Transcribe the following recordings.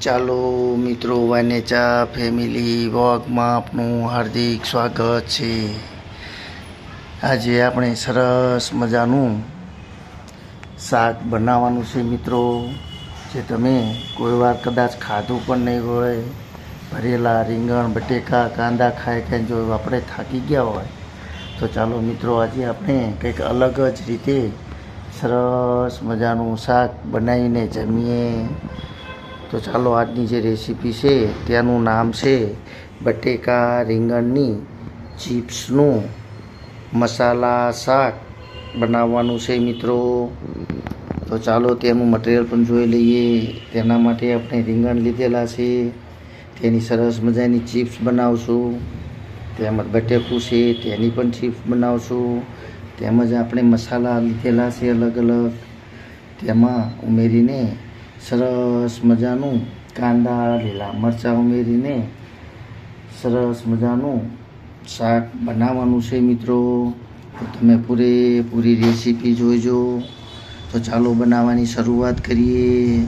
ચાલો મિત્રો, વાનેચા ફેમિલી વ્લોગમાં આપનું હાર્દિક સ્વાગત છે। આજે આપણે સરસ મજાનું શાક બનાવવાનું છે મિત્રો, જે તમે કોઈ વાર કદાચ ખાધું પણ નહીં હોય। ભરેલા રીંગણ બટેકા કાંદા ખાઈ જો આપણે થાકી ગયા હોય તો ચાલો મિત્રો, આજે આપણે કંઈક અલગ જ રીતે સરસ મજાનું શાક બનાવીને જમીએ। તો ચાલો, આજની જે રેસીપી છે તેનું નામ છે બટેકા રીંગણની ચિપ્સનું મસાલા શાક બનાવવાનું છે મિત્રો। તો ચાલો, તેનું મટીરિયલ પણ જોઈ લઈએ। તેના માટે આપણે રીંગણ લીધેલા છે, તેની સરસ મજાની ચિપ્સ બનાવશું। તેમજ બટેકું છે, તેની પણ ચિપ્સ બનાવશું। તેમજ આપણે મસાલા લીધેલા છે અલગ અલગ, તેમાં ઉમેરીને સરસ મજાનું કાંદા લીલા મરચાં ઉમેરીને સરસ મજાનું શાક બનાવવાનું છે મિત્રો। તો તમે પૂરેપૂરી રેસીપી જોઈજો। તો ચાલો, બનાવવાની શરૂઆત કરીએ।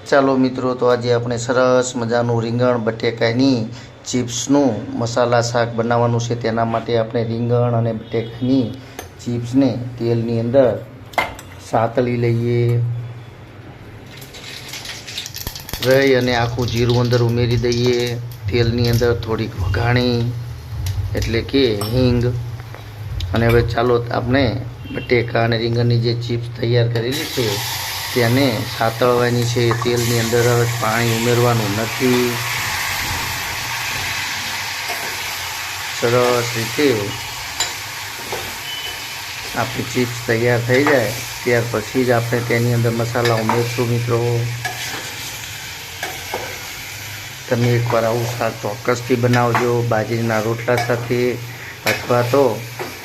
ચાલો મિત્રો, તો આજે આપણે સરસ મજાનું રીંગણ બટેકાની ચિપ્સનું મસાલા શાક બનાવવાનું છે। તેના માટે આપણે રીંગણ અને બટેકાની ચિપ્સને તેલની અંદર સાતળી લઈએ। રહી અને આખું જીરું અંદર ઉમેરી દઈએ તેલની અંદર, થોડીક વઘાણી એટલે કે હિંગ। અને હવે ચાલો, આપણે બટેકા અને રીંગણની જે ચિપ્સ તૈયાર કરેલી છે તેને સાતળવાની છે તેલની અંદર, પાણી ઉમેરવાનું નથી। સરસ રીતે આપણી ચિપ્સ તૈયાર થઈ જાય ત્યાર પછી જ આપણે તેની અંદર મસાલા ઉમેરશું મિત્રો। તમે એકવાર આવું શાક ચોક્કસથી બનાવજો, બાજરીના રોટલા સાથે અથવા તો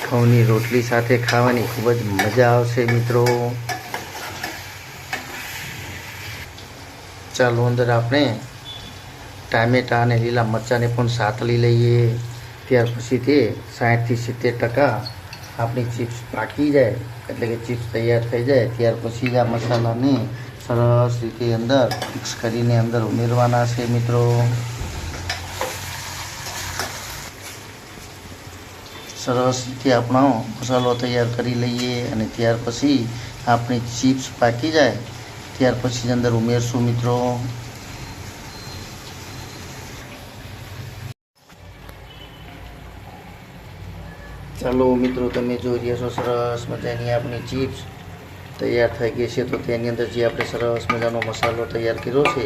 ઘઉંની રોટલી સાથે ખાવાની ખૂબ જ મજા આવશે મિત્રો। ચાલો, અંદર આપણે ટામેટાં અને લીલા મરચાંને પણ સાતળી લઈએ। ત્યાર પછી તે 60થી 70% આપણી ચિપ્સ પાકી જાય, એટલે કે ચિપ્સ તૈયાર થઈ જાય ત્યાર પછી જ આ મસાલાને સરસ રીતે અંદર મિક્સ કરીને અંદર ઉમેરવાના છે મિત્રો। સરસ રીતે આપણો મસાલો તૈયાર કરી લઈએ અને ત્યાર પછી આપણી ચિપ્સ પાકી જાય ત્યાર પછી જ અંદર ઉમેરશું મિત્રો। ચાલો મિત્રો, તમે જોઈ રહ્યા છો સરસ મજાની આપણી ચિપ્સ તૈયાર થઈ ગઈ છે। તો તેની અંદર જે આપણે સરસ મજાનો મસાલો તૈયાર કર્યો છે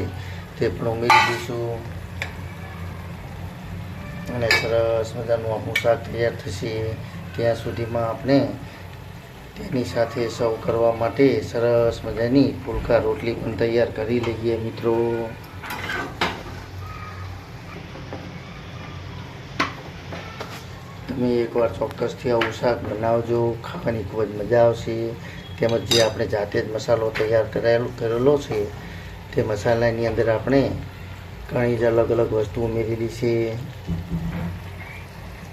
તે પણ ઉમેરી દઈશું અને સરસ મજાનું આપણું શાક તૈયાર થશે ત્યાં સુધીમાં આપણે તેની સાથે સર્વ કરવા માટે સરસ મજાની ફુલકા રોટલી પણ તૈયાર કરી લઈએ મિત્રો। તમે એકવાર ચોક્કસથી આવું શાક બનાવજો, ખાવાની ખૂબ જ મજા આવશે। તેમજ જે આપણે જાતે જ મસાલો તૈયાર કરેલો છે તે મસાલાની અંદર આપણે ઘણી જ અલગ અલગ વસ્તુ ઉમેરેલી છે,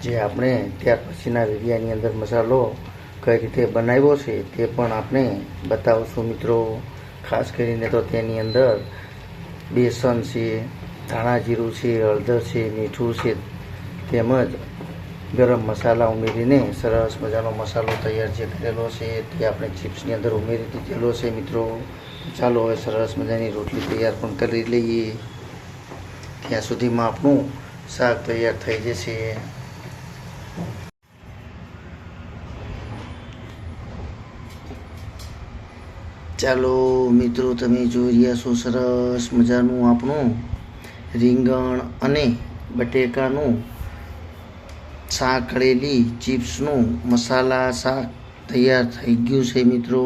જે આપણે ત્યાર પછીના વિડીયોની અંદર મસાલો કઈ રીતે બનાવ્યો છે તે પણ આપણે બતાવશું મિત્રો। ખાસ કરીને તો તેની અંદર બેસન છે, ધાણા જીરું છે, હળદર છે, મીઠું છે, તેમજ ગરમ મસાલા ઉમેરીને સરસ મજાનો મસાલો તૈયાર જે કરેલો છે તે આપણે ચિપ્સની અંદર ઉમેરી દીધેલો છે મિત્રો। ચાલો, હવે સરસ મજાની રોટલી તૈયાર પણ કરી લઈએ ત્યાં સુધીમાં આપણું શાક તૈયાર થઈ જશે। ચાલો મિત્રો, તમે જોઈ રહ્યા છો સરસ મજાનું આપણું રીંગણ અને બટેકાનું શાક કરેલી ચિપ્સનું મસાલા શાક તૈયાર થઈ ગયું છે મિત્રો।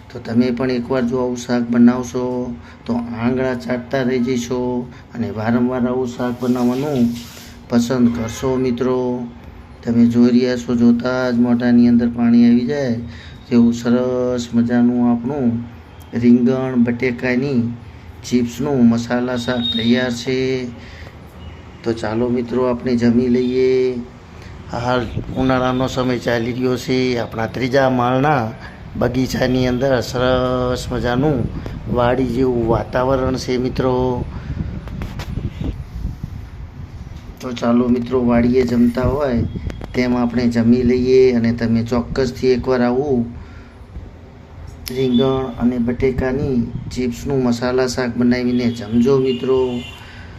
તો તમે પણ એકવાર જો આવું શાક બનાવશો તો આંગળા ચાટતા રહી જશો અને વારંવાર આવું શાક બનાવવાનું પસંદ કરશો મિત્રો। તમે જોઈ રહ્યા છો, જોતાં જ મોઢાની અંદર પાણી આવી જાય તેવું સરસ મજાનું આપણું રીંગણ બટેકાની ચિપ્સનું મસાલા શાક તૈયાર છે। તો ચાલો મિત્રો, આપણે જમી લઈએ હાલ ઉનાળાનો સમય ચાલી રહ્યો છે. આપણા ત્રીજા માળના બગીચાની અંદર સરસ મજાનું વાડી જેવું વાતાવરણ છે મિત્રો. તો ચાલો મિત્રો, વાડીએ જમતા હોય તેમ આપણે જમી લઈએ અને તમે ચોક્કસથી એકવાર આવું રીંગણ અને બટેકાની ચિપ્સનું મસાલા શાક બનાવીને જમજો મિત્રો.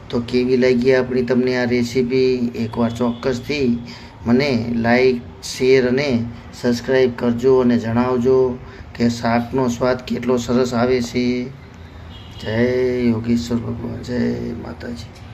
તો કેવી લાગી આપણી તમને આ રેસીપી? એકવાર ચોક્કસથી મને લાઈક, શેર અને સબસ્ક્રાઈબ કરજો અને જણાવજો કે શાકનો સ્વાદ કેટલો સરસ આવે છે. જય યોગેશ્વર ભગવાન, જય માતાજી.